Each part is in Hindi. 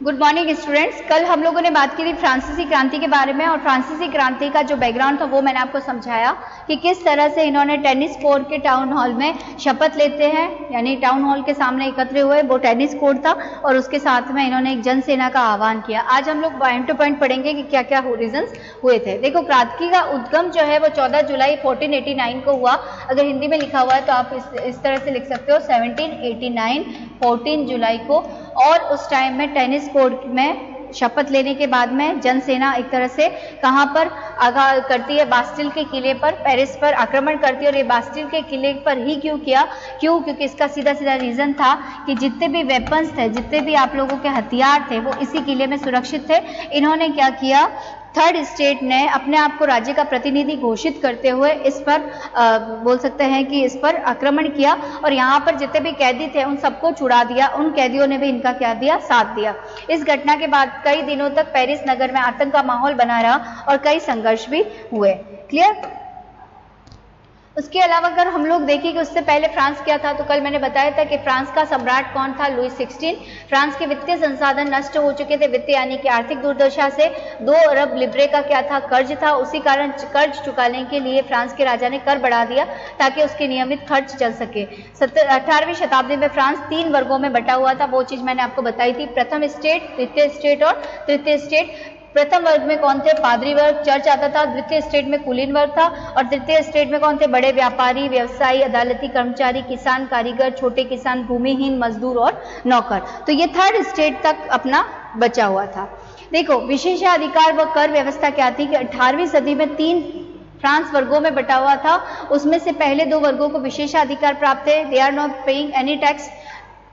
Good morning students. कल हम लोगों ने बात की थी फ्रांसीसी क्रांति के बारे में और फ्रांसीसी क्रांति का जो बैकग्राउंड था वो मैंने आपको समझाया कि किस तरह से इन्होंने टेनिस कोर्ट के टाउन हॉल में शपथ लेते हैं, यानी टाउन हॉल के सामने एकत्र हुए, वो टेनिस कोर्ट था और उसके साथ में इन्होंने एक जनसेना का आह्वान किया। आज हम लोग पॉइंट टू पॉइंट पढ़ेंगे कि क्या क्या रीजंस हुए थे। देखो, क्रांति का उद्गम जो है वो 14 जुलाई 1489 को हुआ। अगर हिंदी में लिखा हुआ है तो आप इस तरह से लिख सकते हो 1789 14 जुलाई को। और उस टाइम में टेनिस कोर्ट में शपथ लेने के बाद में जनसेना एक तरह से कहां पर आगा करती है, बास्टिल के किले पर, पेरिस पर आक्रमण करती है। और ये बास्टिल के किले पर ही क्यों किया? क्योंकि इसका सीधा सीधा रीजन था कि जितने भी वेपन्स थे, जितने भी आप लोगों के हथियार थे, वो इसी किले में सुरक्षित थे। इन्होंने क्या किया, थर्ड स्टेट ने अपने आप को राज्य का प्रतिनिधि घोषित करते हुए इस पर बोल सकते हैं कि इस पर आक्रमण किया और यहाँ पर जितने भी कैदी थे उन सबको छुड़ा दिया। उन कैदियों ने भी इनका क्या दिया, साथ दिया। इस घटना के बाद कई दिनों तक पेरिस नगर में आतंक का माहौल बना रहा और कई संघर्ष भी हुए। क्लियर? उसके अलावा अगर हम लोग देखें कि उससे पहले फ्रांस क्या था, तो कल मैंने बताया था कि फ्रांस का सम्राट कौन था, लुई 16। फ्रांस के वित्तीय संसाधन नष्ट हो चुके थे, वित्तीय यानी कि आर्थिक दुर्दशा से। 2 अरब लिब्रे का क्या था, कर्ज था। उसी कारण कर्ज चुकाने के लिए फ्रांस के राजा ने कर बढ़ा दिया ताकि उसके नियमित खर्च चल सके। 18वीं शताब्दी में फ्रांस 3 वर्गों में बटा हुआ था। वो चीज मैंने आपको बताई थी, प्रथम स्टेट, द्वितीय स्टेट और तृतीय स्टेट। प्रथम वर्ग में कौन थे? पादरी वर्ग, चर्च आता था। द्वितीय स्टेट में कुलीन वर्ग था और तृतीय स्टेट में कौन थे? बड़े व्यापारी, व्यवसायी, अदालती कर्मचारी, किसान, कारीगर, छोटे किसान, भूमिहीन, मजदूर और नौकर। तो ये थर्ड स्टेट तक अपना बचा हुआ था। देखो, विशेषाधिकार व कर व्यवस्था क्या थी कि 18वीं सदी में 3 फ्रांस वर्गों में बटा हुआ था। उसमें से पहले 2 वर्गों को विशेषाधिकार प्राप्त थे, they are not paying any tax.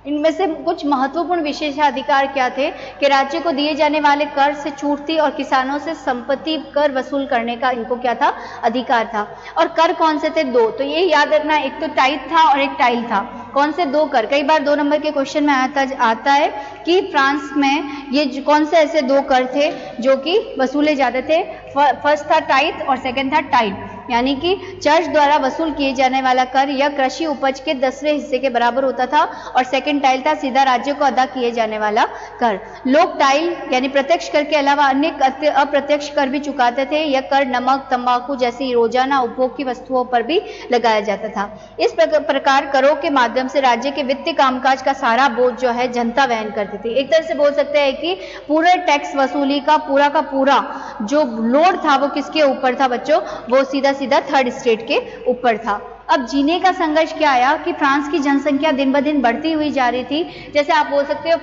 इनमें से कुछ महत्वपूर्ण विशेषाधिकार क्या थे कि राज्य को दिए जाने वाले कर से छूट थी और किसानों से संपत्ति कर वसूल करने का इनको क्या था, अधिकार था। और कर कौन से थे? 2। तो ये याद रखना, एक तो टाइट था और एक टाइल था। कौन से 2 कर? कई बार 2 नंबर के क्वेश्चन में आता है कि फ्रांस में ये कौन से ऐसे 2 कर थे जो कि वसूले जाते थे। फर्स्ट था टाइट और सेकेंड था टाइट, यानी कि चर्च द्वारा वसूल किए जाने वाला कर या कृषि उपज के 10वें हिस्से के बराबर होता था। और सेकंड टाइल था सीधा राज्य को अदा किए जाने वाला कर। लोग टाइल यानी प्रत्यक्ष कर के अलावा अन्य अप्रत्यक्ष कर भी चुकाते थे। यह कर नमक, तंबाकू जैसी रोजाना उपभोग की वस्तुओं पर भी लगाया जाता था। इस प्रकार करों के माध्यम से राज्य के वित्तीय कामकाज का सारा बोझ जो है जनता वहन करती थी। एक तरह से बोल सकते हैं कि पूरे टैक्स वसूली का पूरा जो लोड था वो किसके ऊपर था बच्चों? वो सीधा थर्ड स्टेट के ऊपर था। अब जीने का संघर्ष क्या आया कि फ्रांस की जनसंख्या दिन ब दिन बढ़ती हुई जा रही थी। जैसे आप बोल सकते हो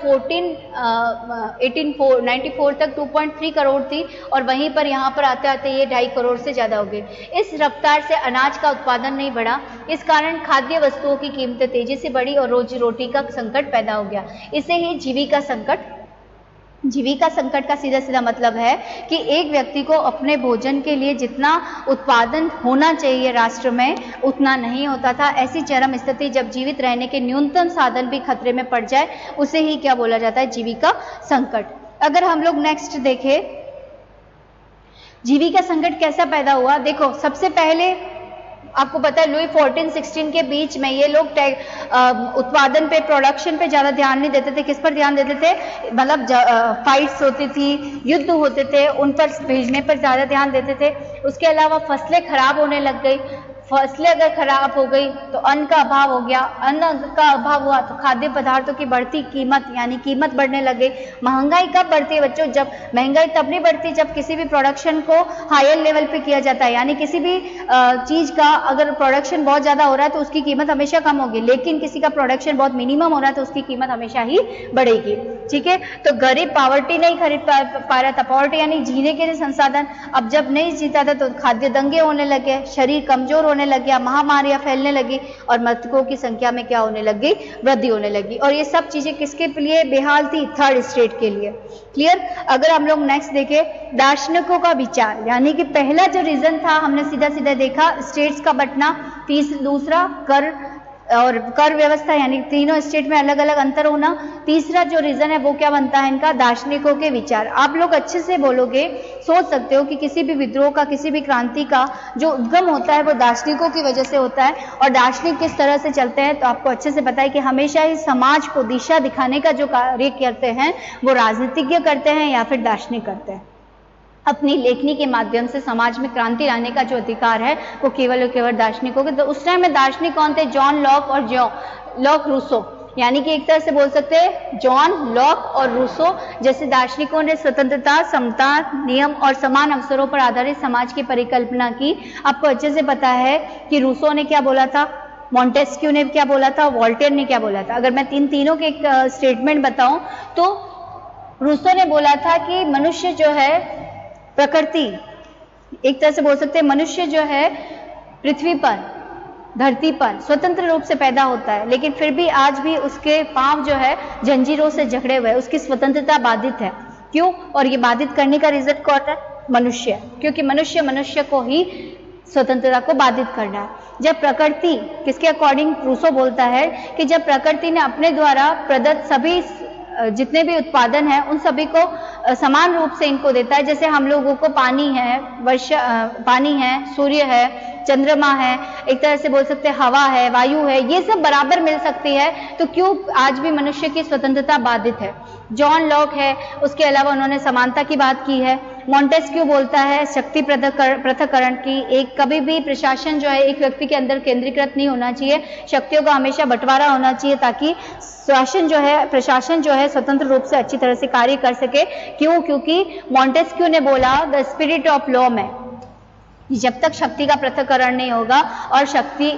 1894 तक 2.3 करोड़ थी और वहीं पर यहाँ पर आते आते ये 2.5 करोड़ से ज्यादा हो गई। इस रफ्तार से अनाज का उत्पादन नहीं बढ़ा, इस कारण खाद्य वस्तुओं की कीमतें तेजी से बढ़ी और रोजी रोटी का संकट पैदा हो गया। इसे ही जीविका संकट का सीधा सीधा मतलब है कि एक व्यक्ति को अपने भोजन के लिए जितना उत्पादन होना चाहिए राष्ट्र में उतना नहीं होता था। ऐसी चरम स्थिति जब जीवित रहने के न्यूनतम साधन भी खतरे में पड़ जाए, उसे ही क्या बोला जाता है? जीविका संकट। अगर हम लोग नेक्स्ट देखें, जीविका संकट कैसा पैदा हुआ? देखो, सबसे पहले आपको पता है लुई 14-16 के बीच में ये लोग उत्पादन पे, प्रोडक्शन पे ज्यादा ध्यान नहीं देते थे। किस पर ध्यान देते थे? मतलब फाइट्स होती थी, युद्ध होते थे, उन पर भेजने पर ज्यादा ध्यान देते थे। उसके अलावा फसलें खराब होने लग गई। फसलें अगर खराब हो गई तो अन्न का अभाव हो गया। अन्न का अभाव हुआ तो खाद्य पदार्थों की बढ़ती कीमत, यानी कीमत बढ़ने लगे। महंगाई कब बढ़ती है बच्चों? जब महंगाई तब नहीं बढ़ती जब किसी भी प्रोडक्शन को हायर लेवल पे किया जाता है, यानी किसी भी चीज का अगर प्रोडक्शन बहुत ज्यादा हो रहा है तो उसकी कीमत हमेशा कम होगी, लेकिन किसी का प्रोडक्शन बहुत मिनिमम हो रहा है तो उसकी कीमत हमेशा ही बढ़ेगी। ठीक है, तो गरीब पावर्टी नहीं खरीद पा रहा था। पावर्टी यानी जीने के लिए संसाधन। अब जब नहीं जीता था तो खाद्य दंगे होने लगे, शरीर कमजोर होने लग गया, महामारियां फैलने लगी और मृतकों की संख्या में क्या होने लग गई? वृद्धि होने लगी। और ये सब चीजें किसके लिए बेहाल थी? थर्ड स्टेट के लिए। क्लियर? अगर हम लोग नेक्स्ट देखें, दार्शनिकों का विचार, यानी कि पहला जो रीजन था हमने सीधा सीधा देखा स्टेट्स का बंटना, दूसरा कर और कर व्यवस्था यानी तीनों स्टेट में अलग अलग अंतर होना। तीसरा जो रीजन है वो क्या बनता है इनका, दार्शनिकों के विचार। आप लोग अच्छे से बोलोगे, सोच सकते हो कि किसी भी विद्रोह का, किसी भी क्रांति का जो उद्गम होता है वो दार्शनिकों की वजह से होता है। और दार्शनिक किस तरह से चलते हैं तो आपको अच्छे से पता है कि हमेशा ही समाज को दिशा दिखाने का जो कार्य करते हैं वो राजनीतिज्ञ करते हैं या फिर दार्शनिक करते हैं। अपनी लेखनी के माध्यम से समाज में क्रांति लाने का जो अधिकार है वो केवल और केवल दार्शनिकों के। तो उस टाइम में दार्शनिक कौन थे, जॉन लॉक और लॉक रूसो, यानी कि एक तरह से बोल सकते हैं जॉन लॉक और रूसो जैसे दार्शनिकों ने स्वतंत्रता, समता, नियम और समान अवसरों पर आधारित समाज की परिकल्पना की। आपको अच्छे से पता है कि रूसो ने क्या बोला था, मॉन्टेस्क्यू ने क्या बोला था, वॉल्टेयर ने क्या बोला था। अगर मैं तीनों के एक स्टेटमेंट बताऊं तो रूसो ने बोला था कि मनुष्य जो है प्रकृति, एक तरह से बोल सकते हैं मनुष्य जो है पृथ्वी पर, धरती पर स्वतंत्र रूप से पैदा होता है, लेकिन फिर भी आज भी उसके पांव जो है जंजीरों से जकड़े हुए, उसकी स्वतंत्रता बाधित है। क्यों? और ये बाधित करने का रीजन कौन है, मनुष्य, क्योंकि मनुष्य को ही स्वतंत्रता को बाधित करना है। जब प्रकृति, किसके अकॉर्डिंग रूसो बोलता है कि जब प्रकृति ने अपने द्वारा प्रदत्त सभी जितने भी उत्पादन है उन सभी को समान रूप से इनको देता है। जैसे हम लोगों को पानी है, वर्षा, पानी है, सूर्य है, चंद्रमा है, एक तरह से बोल सकते हैं हवा है, वायु है, ये सब बराबर मिल सकती है, तो क्यों आज भी मनुष्य की स्वतंत्रता बाधित है। जॉन लॉक है, उसके अलावा उन्होंने समानता की बात की है। मॉन्टेस्क्यू बोलता है शक्ति पृथक्करण की, एक कभी भी प्रशासन जो है एक व्यक्ति के अंदर केंद्रीकृत नहीं होना चाहिए, शक्तियों का हमेशा बंटवारा होना चाहिए ताकि शासन जो है, प्रशासन जो है स्वतंत्र रूप से अच्छी तरह से कार्य कर सके। क्यों? क्योंकि मॉन्टेस्क्यू ने बोला द स्पिरिट ऑफ लॉ में जब तक शक्ति का पृथक्करण नहीं होगा और शक्ति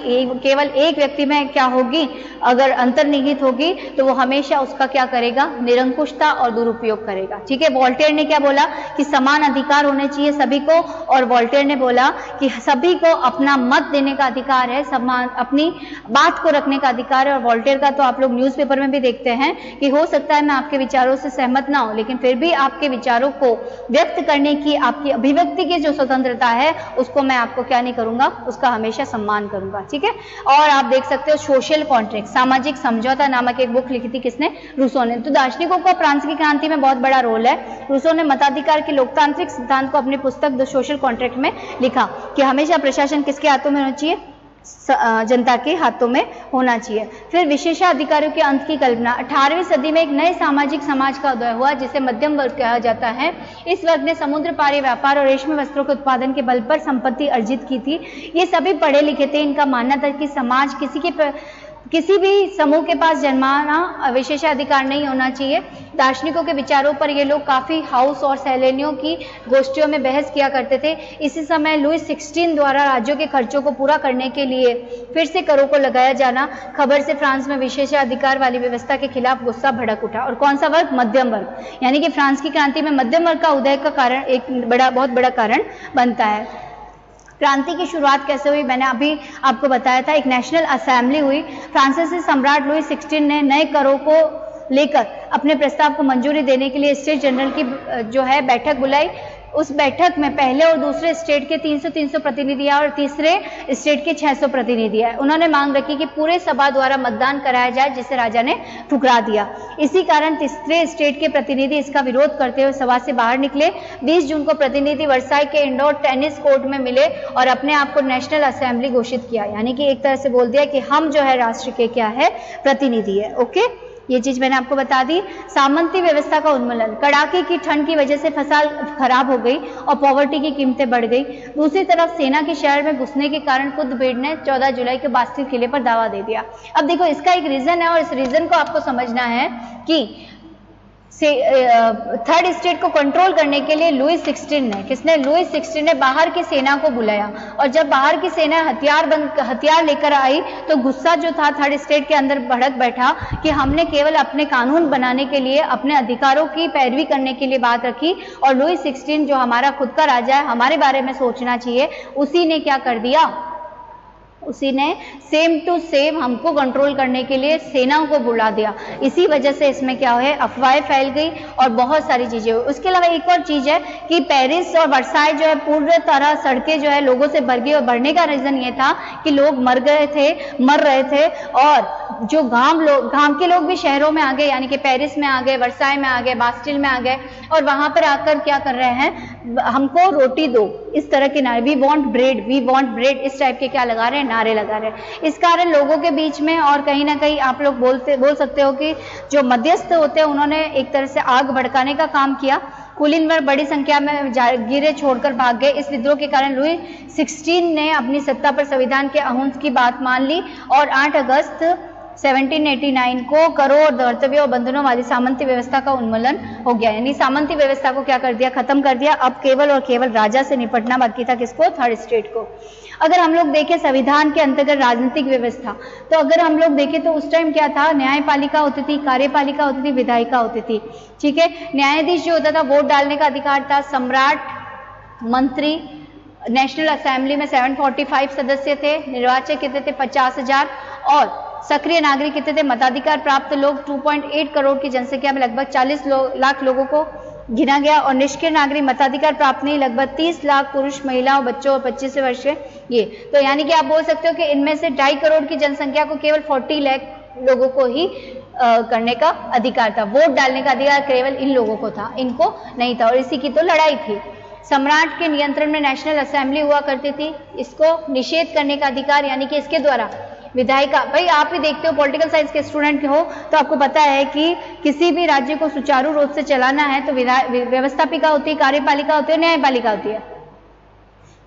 केवल एक व्यक्ति में क्या होगी, अगर अंतर्निहित होगी तो वो हमेशा उसका क्या करेगा, निरंकुशता और दुरुपयोग करेगा। ठीक है। वॉल्टेयर ने क्या बोला कि समान अधिकार होने चाहिए सभी को, और वॉल्टेयर ने बोला कि सभी को अपना मत देने का अधिकार है, समान अपनी बात को रखने का अधिकार है। और वॉल्टेयर का तो आप लोग न्यूज़पेपर में भी देखते हैं कि हो सकता है मैं आपके विचारों से सहमत ना हो, लेकिन फिर भी आपके विचारों को व्यक्त करने की, आपकी अभिव्यक्ति की जो स्वतंत्रता है उसको मैं आपको क्या नहीं करूंगा, उसका हमेशा सम्मान करूंगा। ठीक है। और आप देख सकते हो सोशल कॉन्ट्रैक्ट, सामाजिक समझौता नामक एक बुक लिखी थी, किसने, रूसो ने। तो दार्शनिकों का फ्रांस की क्रांति में बहुत बड़ा रोल है। रूसो ने मताधिकार के लोकतांत्रिक सिद्धांत को अपनी पुस्तक द सोशल कॉन्ट्रैक्ट में लिखा कि हमेशा प्रशासन किसके हाथों में होना चाहिए, जनता के हाथों में होना चाहिए। फिर विशेषाधिकारियों के अंत की कल्पना। 18वीं सदी में एक नए सामाजिक समाज का उदय हुआ जिसे मध्यम वर्ग कहा जाता है। इस वर्ग ने समुद्र पारी व्यापार और रेशमी वस्त्रों के उत्पादन के बल पर संपत्ति अर्जित की थी। ये सभी पढ़े लिखे थे। इनका मानना था कि समाज किसी भी समूह के पास जन्माना विशेषाधिकार नहीं होना चाहिए। दार्शनिकों के विचारों पर ये लोग काफी हाउस और सैलानियों की गोष्ठियों में बहस किया करते थे। इसी समय लुई 16 द्वारा राज्यों के खर्चों को पूरा करने के लिए फिर से करों को लगाया जाना खबर से फ्रांस में विशेषाधिकार वाली व्यवस्था के खिलाफ गुस्सा भड़क उठा। और कौन सा वर्ग, मध्यम वर्ग, यानी कि फ्रांस की क्रांति में मध्यम वर्ग का उदय का कारण एक बहुत बड़ा कारण बनता है। क्रांति की शुरुआत कैसे हुई, मैंने अभी आपको बताया था। एक नेशनल असेंबली हुई। फ्रांसीसी सम्राट लुई 16 ने नए करों को लेकर अपने प्रस्ताव को मंजूरी देने के लिए स्टेट जनरल की जो है बैठक बुलाई। उस बैठक में पहले और दूसरे स्टेट के 300 प्रतिनिधि और तीसरे स्टेट के 600 प्रतिनिधि आए। उन्होंने मांग रखी कि पूरे सभा द्वारा मतदान कराया जाए, जिसे राजा ने ठुकरा दिया। इसी कारण तीसरे स्टेट के प्रतिनिधि इसका विरोध करते हुए सभा से बाहर निकले। 20 जून को प्रतिनिधि वर्साई के इंडोर टेनिस कोर्ट में मिले और अपने आप को नेशनल असेंबली घोषित किया, यानी कि एक तरह से बोल दिया कि हम जो है राष्ट्र के क्या है, प्रतिनिधि है। ओके, ये चीज मैंने आपको बता दी। सामंती व्यवस्था का उन्मूलन। कड़ाके की ठंड की वजह से फसल खराब हो गई और पॉवर्टी की कीमतें बढ़ गई। दूसरी तरफ सेना के शहर में घुसने के कारण कुतुबुद्दीन ने 14 जुलाई के बास्तिल किले पर दावा दे दिया। अब देखो, इसका एक रीजन है और इस रीजन को आपको समझना है कि थर्ड स्टेट को कंट्रोल करने के लिए लुई 16 ने बाहर की सेना को बुलाया। और जब बाहर की सेना हथियार लेकर आई तो गुस्सा जो था थर्ड स्टेट के अंदर भड़क बैठा कि हमने केवल अपने कानून बनाने के लिए, अपने अधिकारों की पैरवी करने के लिए बात रखी, और लुई 16 जो हमारा खुद का राजा है, हमारे बारे में सोचना चाहिए, उसी ने क्या कर दिया, उसी ने सेम टू सेम हमको कंट्रोल करने के लिए सेनाओं को बुला दिया। इसी वजह से इसमें क्या है, अफवाहें फैल गई और बहुत सारी चीजें हुई। उसके अलावा एक और चीज है कि पेरिस और वर्साई जो है पूरी तरह सड़कें जो है लोगों से भर गई, और भरने का रीजन ये था कि लोग मर रहे थे और जो गांव के लोग भी शहरों में आ गए, यानी कि पेरिस में आ गए, वर्साई में आ गए, बास्टिल में आ गए, और वहां पर आकर क्या कर रहे हैं, हमको रोटी दो, इस तरह के नारे, वी वांट ब्रेड, इस टाइप के क्या लगा रहे हैं, नारे लगा रहे हैं। इस कारण लोगों के बीच में, और कहीं ना कहीं आप लोग बोल सकते हो कि जो मध्यस्थ होते हैं उन्होंने एक तरह से आग भड़काने का काम किया। कुलीन वर्ग बड़ी संख्या में गिरे, छोड़कर भाग गए। इस विद्रोह के कारण लुई 16 ने अपनी सत्ता पर संविधान के अहंस की बात मान ली और 8 अगस्त 1789 को करों और कर्तव्यों और बंधनों वाली सामंती व्यवस्था का उन्मूलन हो गया। यानी सामंती व्यवस्था को क्या कर दिया, खत्म कर दिया। अब केवल और केवल राजा से निपटना बाकी था, किसको, थर्ड स्टेट को। अगर हम लोग देखें संविधान के अंतर्गत राजनीतिक व्यवस्था, तो अगर हम लोग देखें तो उस टाइम क्या था, न्यायपालिका होती थी, कार्यपालिका होती थी, विधायिका होती थी। ठीक है, न्यायाधीश जो होता था वोट डालने का अधिकार था, सम्राट, मंत्री, नेशनल असेंबली में 745 सदस्य थे, निर्वाचक कितने थे, 50,000, और सक्रिय नागरिक कितने थे, मताधिकार प्राप्त लोग 2.8 करोड़ की जनसंख्या में लगभग 40 लाख लोगों को गिना गया, और निष्क्रिय नागरिक मताधिकार प्राप्त नहीं, लगभग 30 लाख पुरुष, महिलाओं, बच्चों और 25 से वर्ष ये। तो यानी कि आप बोल सकते हो कि इनमें से 2.5 करोड़ की जनसंख्या को केवल 40 लाख लोगों को ही करने का अधिकार था, वोट डालने का अधिकार केवल इन लोगों को था, इनको नहीं था, और इसी की तो लड़ाई थी। सम्राट के नियंत्रण में नेशनल असेंबली हुआ करती थी, इसको निषेध करने का अधिकार, यानी कि इसके द्वारा विधायिका, भाई आप भी देखते हो, पॉलिटिकल साइंस के स्टूडेंट हो तो आपको पता है कि किसी भी राज्य को सुचारू रूप से चलाना है तो व्यवस्थापिका होती है, कार्यपालिका होती है, न्यायपालिका होती है।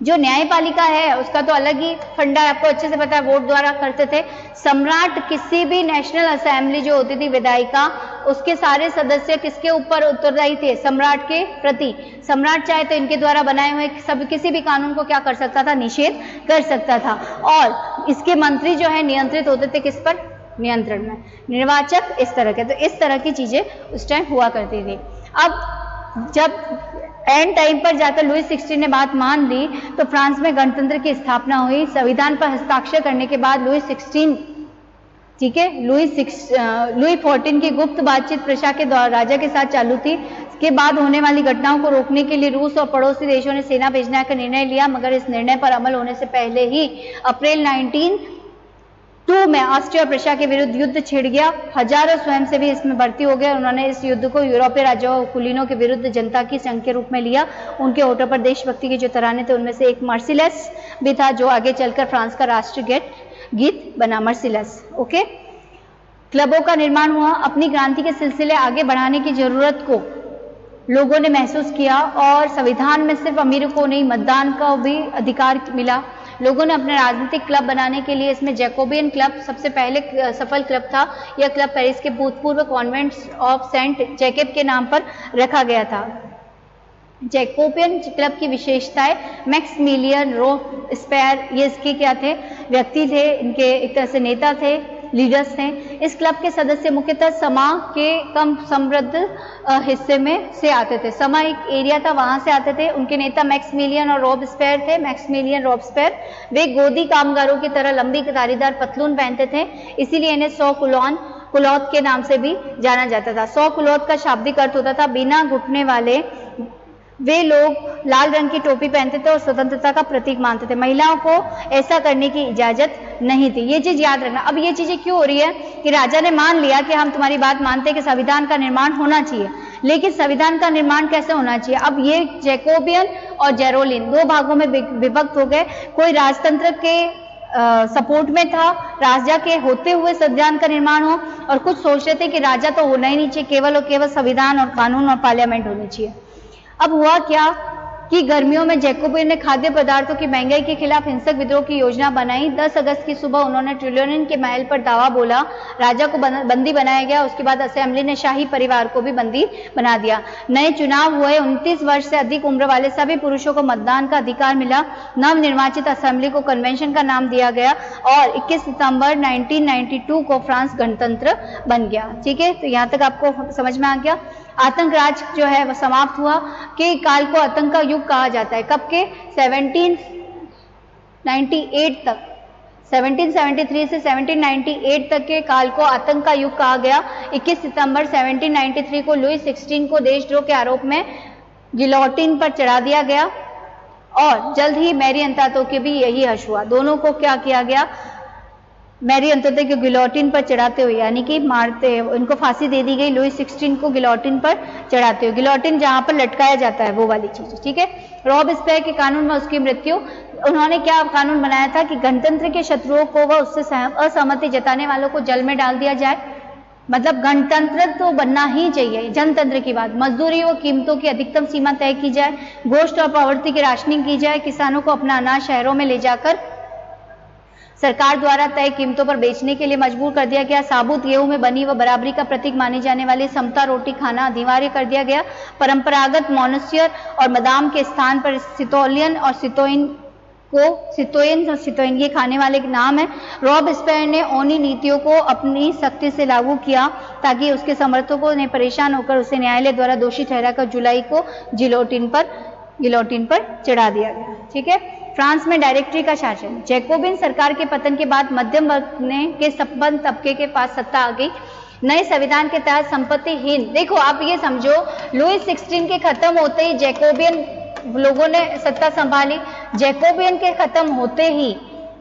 जो न्यायपालिका है उसका तो अलग ही फंडा है, आपको अच्छे से पता है, वोट द्वारा करते थे। सम्राट किसी भी नेशनल असेंबली जो होती थी विधायिका, उसके सारे सदस्य किसके ऊपर उत्तरदायी थे, सम्राट के प्रति। सम्राट चाहे तो इनके द्वारा बनाए हुए सब किसी भी कानून को क्या कर सकता था, निषेध कर सकता था, और इसके मंत्री जो है नियंत्रित होते थे किस पर, नियंत्रण में, निर्वाचक इस तरह के। तो इस तरह की चीजें उस टाइम हुआ करती थी। अब जब एंड टाइम पर जाकर लुई 16 ने बात मान ली तो फ्रांस में गणतंत्र की स्थापना हुई। संविधान पर हस्ताक्षर करने के बाद लुई 16, ठीक है, लुई 14 की गुप्त बातचीत प्रशा के द्वारा राजा के साथ चालू थी। इसके बाद होने वाली घटनाओं को रोकने के लिए रूस और पड़ोसी देशों ने सेना भेजने का निर्णय लिया, मगर इस निर्णय पर अमल होने से पहले ही अप्रैल 1902 में ऑस्ट्रिया प्रशा के विरुद्ध युद्ध छिड़ गया। हजारों स्वयंसेवी इसमें भर्ती हो गए। उन्होंने इस युद्ध को यूरोपीय राज्यों और कुलीनों के विरुद्ध जनता की संघ के रूप में लिया। उनके होठों पर देशभक्ति के जो तराने थे उनमें से एक मर्सिलेस भी था, जो आगे चलकर फ्रांस का राष्ट्रीय गीत बना, मर्सिलेस। ओके, क्लबों का निर्माण हुआ। अपनी क्रांति के सिलसिले आगे बढ़ाने की जरूरत को लोगों ने महसूस किया और संविधान में सिर्फ अमीरों को नहीं, मतदान का भी अधिकार मिला। लोगों ने अपने राजनीतिक क्लब बनाने के लिए इसमें जैकोबियन क्लब सबसे पहले सफल क्लब था। यह क्लब पेरिस के भूतपूर्व कॉन्वेंट्स ऑफ सेंट जैकब के नाम पर रखा गया था। जैकोबियन क्लब की विशेषताएं, मैक्समिलियन रोबेस्पियर, ये इसके क्या थे, व्यक्ति थे, इनके एक तरह से नेता थे, लीडर्स थे। इस क्लब के सदस्य मुख्यतः समा के कम समृद्ध हिस्से में से आते थे। समा एक एरिया था, वहां से आते थे। उनके नेता मैक्समिलियन और रोबेस्पियर थे। मैक्समिलियन रोबेस्पियर वे गोदी कामगारों की तरह लंबी धारीदार पतलून पहनते थे, इसीलिए इन्हें 100 कुलौत के नाम से भी जाना जाता था। 100 कुलौत का शाब्दिक अर्थ होता था बिना घुटने वाले। वे लोग लाल रंग की टोपी पहनते थे और स्वतंत्रता का प्रतीक मानते थे। महिलाओं को ऐसा करने की इजाजत नहीं थी। ये चीज याद रखना। अब ये चीजें क्यों हो रही है कि राजा ने मान लिया कि हम तुम्हारी बात मानते हैं कि संविधान का निर्माण होना चाहिए, लेकिन संविधान का निर्माण कैसे होना चाहिए। अब ये जैकोबियन और जेरोलिन दो भागों में विभक्त हो गए। कोई राजतंत्र के सपोर्ट में था, राजा के होते हुए संविधान का निर्माण हो, और कुछ सोच रहे थे कि राजा तो होना ही नहीं चाहिए, केवल और केवल संविधान और कानून और पार्लियामेंट होनी चाहिए। अब हुआ क्या कि गर्मियों में जैकोबियन ने खाद्य पदार्थों की महंगाई के खिलाफ हिंसक विद्रोह की योजना बनाई। 10 अगस्त की सुबह उन्होंने ट्रिलियन के महल पर दावा बोला। राजा को बंदी बनाया गया। उसके बाद असेंबली ने शाही परिवार को भी बंदी बना दिया। नए चुनाव हुए। 29 वर्ष से अधिक उम्र वाले सभी पुरुषों को मतदान का अधिकार मिला। नवनिर्वाचित असेंबली को कन्वेंशन का नाम दिया गया और 21 सितंबर 1992 को फ्रांस गणतंत्र बन गया। ठीक है, तो यहाँ तक आपको समझ में आ गया। आतंक राज जो है वह समाप्त हुआ। के काल को आतंक का युग कहा जाता है। कब के 1798 तक, 1773 से 1798 तक के काल को आतंक का युग कहा गया। 21 सितंबर 1793 को लुई 16 को देशद्रोह के आरोप में गिलोटिन पर चढ़ा दिया गया और जल्द ही मैरी अंतोतो के भी यही हश्र हुआ। दोनों को क्या किया गया, मैरी अंतोतो को गिलोटिन पर चढ़ाते हुए यानी कि मारते, उनको फांसी दे दी गई लुई 16 को गिलोटिन पर चढ़ाते हुए। गिलोटिन जहां पर लटकाया जाता है वो वाली चीज, ठीक है। रॉबस्पियर के कानून में उसकी मृत्यु। उन्होंने क्या कानून बनाया था कि गणतंत्र के शत्रुओं को व उससे असहमति जताने वालों को जेल में डाल दिया जाए। मतलब गणतंत्र तो बनना ही चाहिए, जनतंत्र की बात। मजदूरी व कीमतों की अधिकतम सीमा तय की जाए, गोश्त और प्रवृत्ति की राशनिंग की जाए, किसानों को अपना अनाज शहरों में ले जाकर सरकार द्वारा तय कीमतों पर बेचने के लिए मजबूर कर दिया गया। साबुत गेहूं में बनी व बराबरी का प्रतीक मानी जाने वाली समता रोटी खाना अनिवार्य कर दिया गया। परंपरागत मोनस्यर और मदाम के स्थान पर सितोलियन और सितोइन ये खाने वाले के नाम है। रॉबस्पियर ने ओनी नीतियों को अपनी सख्ती से लागू किया ताकि उसके समर्थकों ने परेशान होकर उसे न्यायालय द्वारा दोषी ठहराकर जुलाई को गिलोटिन पर चढ़ा दिया गया, ठीक है। फ्रांस में डायरेक्टरी का शासन। जैकोबिन सरकार के पतन के बाद मध्यम वर्ग के संपन्न तबके के पास सत्ता आ गई। नए संविधान के तहत संपत्तिहीन, देखो आप ये समझो, लुई 16 के खत्म होते ही जैकोबियन लोगों ने सत्ता संभाली। जैकोबियन के खत्म होते ही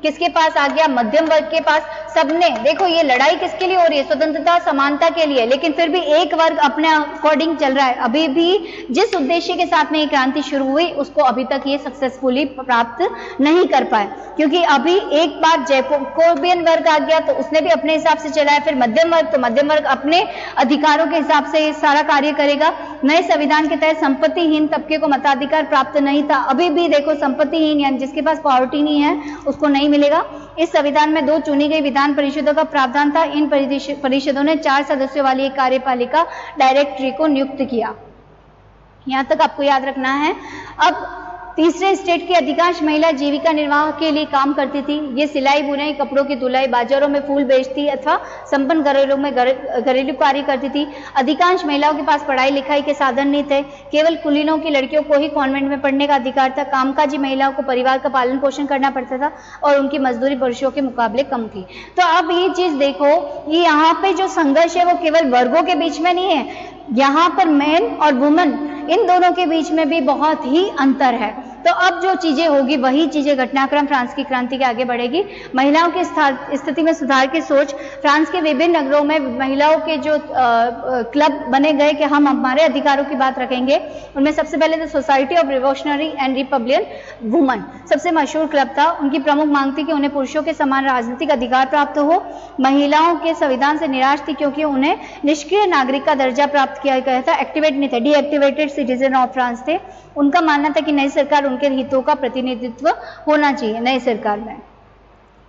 किसके पास आ गया, मध्यम वर्ग के पास। सबने, देखो ये लड़ाई किसके लिए हो रही है, स्वतंत्रता समानता के लिए, लेकिन फिर भी एक वर्ग अपने अकॉर्डिंग चल रहा है। अभी भी जिस उद्देश्य के साथ में ये क्रांति शुरू हुई उसको अभी तक ये सक्सेसफुली प्राप्त नहीं कर पाए, क्योंकि अभी एक बार जैकोबियन वर्ग आ गया तो उसने भी अपने हिसाब से चला है। फिर मध्यम वर्ग, तो मध्यम वर्ग अपने अधिकारों के हिसाब से सारा कार्य करेगा। नए संविधान के तहत संपत्तिहीन तबके को मताधिकार प्राप्त नहीं था। अभी भी देखो संपत्तिहीन यानी जिसके पास प्रॉपर्टी नहीं है उसको नहीं मिलेगा। इस संविधान में 2 चुनी गई विधान परिषदों का प्रावधान था। इन परिषदों ने 4 सदस्यों वाली एक कार्यपालिका डायरेक्टरी को नियुक्त किया। यहां तक आपको याद रखना है। अब तीसरे स्टेट की अधिकांश महिला जीविका निर्वाह के लिए काम करती थी। ये सिलाई बुनाई, कपड़ों की धुलाई, बाजारों में फूल बेचती अथवा संपन्न घरों में घरेलू कार्य करती थी। अधिकांश महिलाओं के पास पढ़ाई लिखाई के साधन नहीं थे। केवल कुलीनों की लड़कियों को ही कॉन्वेंट में पढ़ने का अधिकार था। कामकाजी महिलाओं को परिवार का पालन पोषण करना पड़ता था और उनकी मजदूरी पुरुषों के मुकाबले कम थी। तो अब ये चीज देखो, ये यहाँ पे जो संघर्ष है वो केवल वर्गों के बीच में नहीं है, यहाँ पर मैन और वुमेन इन दोनों के बीच में भी बहुत ही अंतर है। तो अब जो चीजें होगी वही चीजें घटनाक्रम फ्रांस की क्रांति के आगे बढ़ेगी। महिलाओं की स्थिति में सुधार की सोच। फ्रांस के विभिन्न नगरों में महिलाओं के जो क्लब बने गए कि हम हमारे अधिकारों की बात रखेंगे। उनमें सबसे पहले तो society of revolutionary and Republican women सबसे मशहूर क्लब था। उनकी प्रमुख मांग थी कि उन्हें पुरुषों के समान राजनीतिक अधिकार प्राप्त हो। महिलाओं के संविधान से निराश थी क्योंकि उन्हें निष्क्रिय नागरिक का दर्जा प्राप्त किया गया था। एक्टिवेट नहीं थे, डीएक्टिवेटेड सिटीजन ऑफ फ्रांस थे। उनका मानना था कि नई सरकार उनके हितों का प्रतिनिधित्व होना चाहिए। नई सरकार में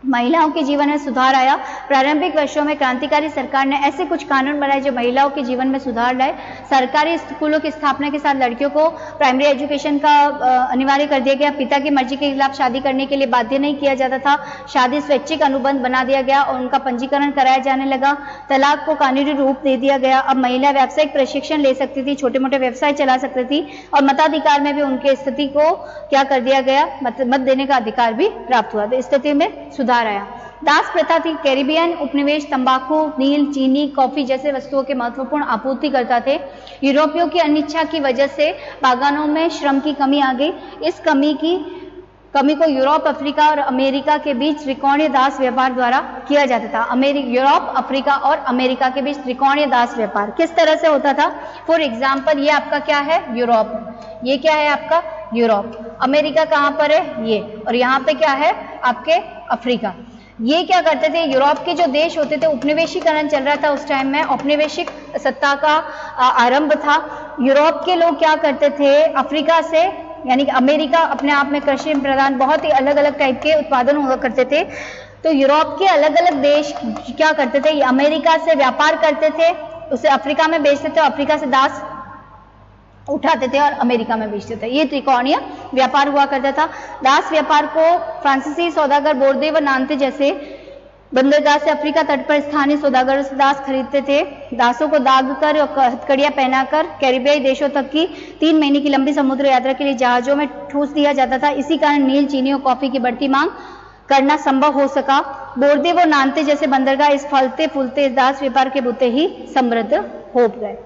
महिलाओं के जीवन में सुधार आया। प्रारंभिक वर्षों में क्रांतिकारी सरकार ने ऐसे कुछ कानून बनाए जो महिलाओं के जीवन में सुधार लाए। सरकारी स्कूलों की स्थापना के साथ लड़कियों को प्राइमरी एजुकेशन का अनिवार्य कर दिया गया। पिता की मर्जी के खिलाफ शादी करने के लिए बाध्य नहीं किया जाता था। शादी स्वैच्छिक अनुबंध बना दिया गया और उनका पंजीकरण कराया जाने लगा। तलाक को कानूनी रूप दे दिया गया। अब महिला व्यावसायिक प्रशिक्षण ले सकती थी, छोटे मोटे व्यवसाय चला सकती थी और मताधिकार में भी उनके स्थिति को क्या कर दिया गया, मत देने का अधिकार भी प्राप्त हुआ। तो स्थिति में सुधार आया। दास प्रथा थी। कैरिबियन उपनिवेश तंबाकू, नील, चीनी, कॉफी जैसे वस्तुओं के महत्वपूर्ण आपूर्तिकर्ता थे। यूरोपियों की अनिच्छा की वजह से बागानों में श्रम की कमी आ गई। इस कमी को यूरोप, अफ्रीका और अमेरिका के बीच त्रिकोणीय दास व्यापार द्वारा किया जाता था। यूरोप, अफ्रीका और अमेरिका के बीच त्रिकोणीय दास व्यापार किस तरह से होता था? फॉर एग्जाम्पल, ये आपका क्या है, यूरोप। ये क्या है आपका, यूरोप। अमेरिका कहाँ पर है, ये। और यहाँ पे क्या है आपके, अफ्रीका। ये क्या करते थे, यूरोप के जो देश होते थे, उपनिवेशीकरण चल रहा था उस टाइम में, औपनिवेशिक सत्ता का आरंभ था। यूरोप के लोग क्या करते थे, अफ्रीका से यानी कि अमेरिका अपने आप में कृषि प्रधान बहुत ही अलग अलग टाइप के उत्पादन हुआ करते थे। तो यूरोप के अलग अलग देश क्या करते थे, ये अमेरिका से व्यापार करते थे, उसे अफ्रीका में बेचते थे, अफ्रीका से दास उठाते थे और अमेरिका में बेचते थे। ये त्रिकोणीय व्यापार हुआ करता था। दास व्यापार को फ्रांसीसी सौदागर बोर्दे व नान्ते जैसे बंदरगाह से अफ्रीका तट पर स्थानीय सौदागरों से दास खरीदते थे। दासों को दाग कर और हथकड़ियां पहनाकर कैरिबियाई देशों तक की 3 महीने की लंबी समुद्र यात्रा के लिए जहाजों में ठूस दिया जाता था। इसी कारण नील, चीनी और कॉफी की बढ़ती मांग करना संभव हो सका। बोरदे व नानते जैसे बंदरगाह इस फलते फूलते दास व्यापार के बुते ही समृद्ध हो गए।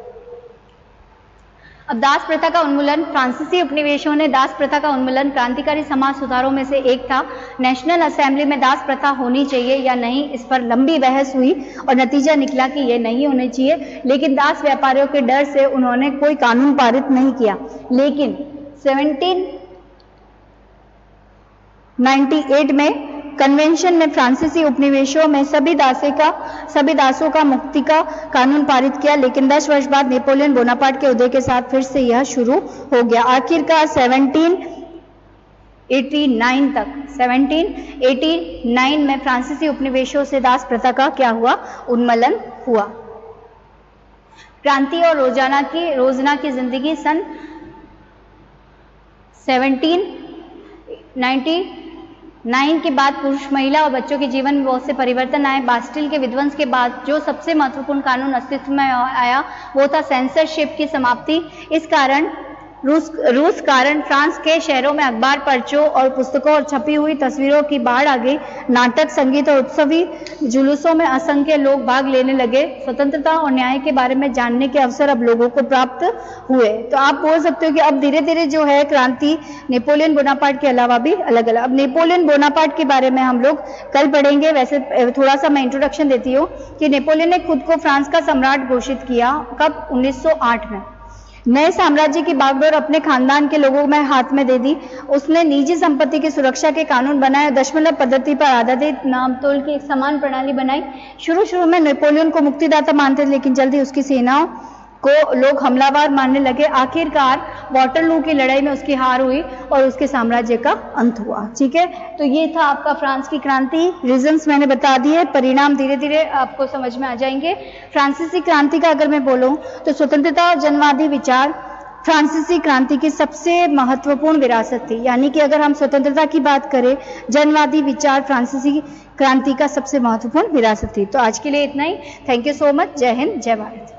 अब दास प्रथा का उन्मूलन, फ्रांसीसी उपनिवेशों ने दास प्रथा का उन्मूलन क्रांतिकारी समाज सुधारों में से एक था। नेशनल असेंबली में दास प्रथा होनी चाहिए या नहीं, इस पर लंबी बहस हुई और नतीजा निकला कि यह नहीं होनी चाहिए, लेकिन दास व्यापारियों के डर से उन्होंने कोई कानून पारित नहीं किया। लेकिन 1798 में कन्वेंशन में फ्रांसीसी उपनिवेशों में सभी दासों का मुक्ति का कानून पारित किया, लेकिन 10 वर्ष बाद नेपोलियन बोनापार्ट के उदय के साथ फिर से यह शुरू हो गया। आखिरकार 1789 में फ्रांसीसी उपनिवेशों से दास प्रथा का क्या हुआ, उन्मूलन हुआ। क्रांति और रोजाना की जिंदगी सन 1799 के बाद पुरुष, महिला और बच्चों के जीवन में बहुत से परिवर्तन आए। बास्टिल के विध्वंस के बाद जो सबसे महत्वपूर्ण कानून अस्तित्व में आया वो था सेंसरशिप की समाप्ति। इस कारण रूस कारण फ्रांस के शहरों में अखबार, पर्चों और पुस्तकों और छपी हुई तस्वीरों की बाढ़ आ गई। नाटक, संगीत और उत्सवी जुलूसों में असंख्य लोग भाग लेने लगे। स्वतंत्रता और न्याय के बारे में जानने के अवसर अब लोगों को प्राप्त हुए। तो आप बोल सकते हो कि अब धीरे धीरे जो है क्रांति नेपोलियन बोनापार्ट के अलावा भी अलग अलग। अब नेपोलियन बोनापार्ट के बारे में हम लोग कल पढ़ेंगे। वैसे थोड़ा सा मैं इंट्रोडक्शन देती हूँ कि नेपोलियन ने खुद को फ्रांस का सम्राट घोषित किया। कब? 1908 में। नए साम्राज्य की बागडोर अपने खानदान के लोगों में हाथ में दे दी। उसने निजी संपत्ति की सुरक्षा के कानून बनाए, दशमलव पद्धति पर आधारित नामतोल की एक समान प्रणाली बनाई। शुरू में नेपोलियन को मुक्तिदाता मानते थे, लेकिन जल्दी उसकी सेनाओं को लोग हमलावर मानने लगे। आखिरकार वाटरलू की लड़ाई में उसकी हार हुई और उसके साम्राज्य का अंत हुआ। ठीक है, तो ये था आपका फ्रांस की क्रांति। रीजंस मैंने बता दिए, परिणाम धीरे धीरे आपको समझ में आ जाएंगे। फ्रांसीसी क्रांति का अगर मैं बोलूं तो स्वतंत्रता और जनवादी विचार फ्रांसीसी क्रांति की सबसे महत्वपूर्ण विरासत थी। यानी कि अगर हम स्वतंत्रता की बात करें, जनवादी विचार फ्रांसीसी क्रांति का सबसे महत्वपूर्ण विरासत थी। तो आज के लिए इतना ही। Thank you so much. जय हिंद, जय भारत।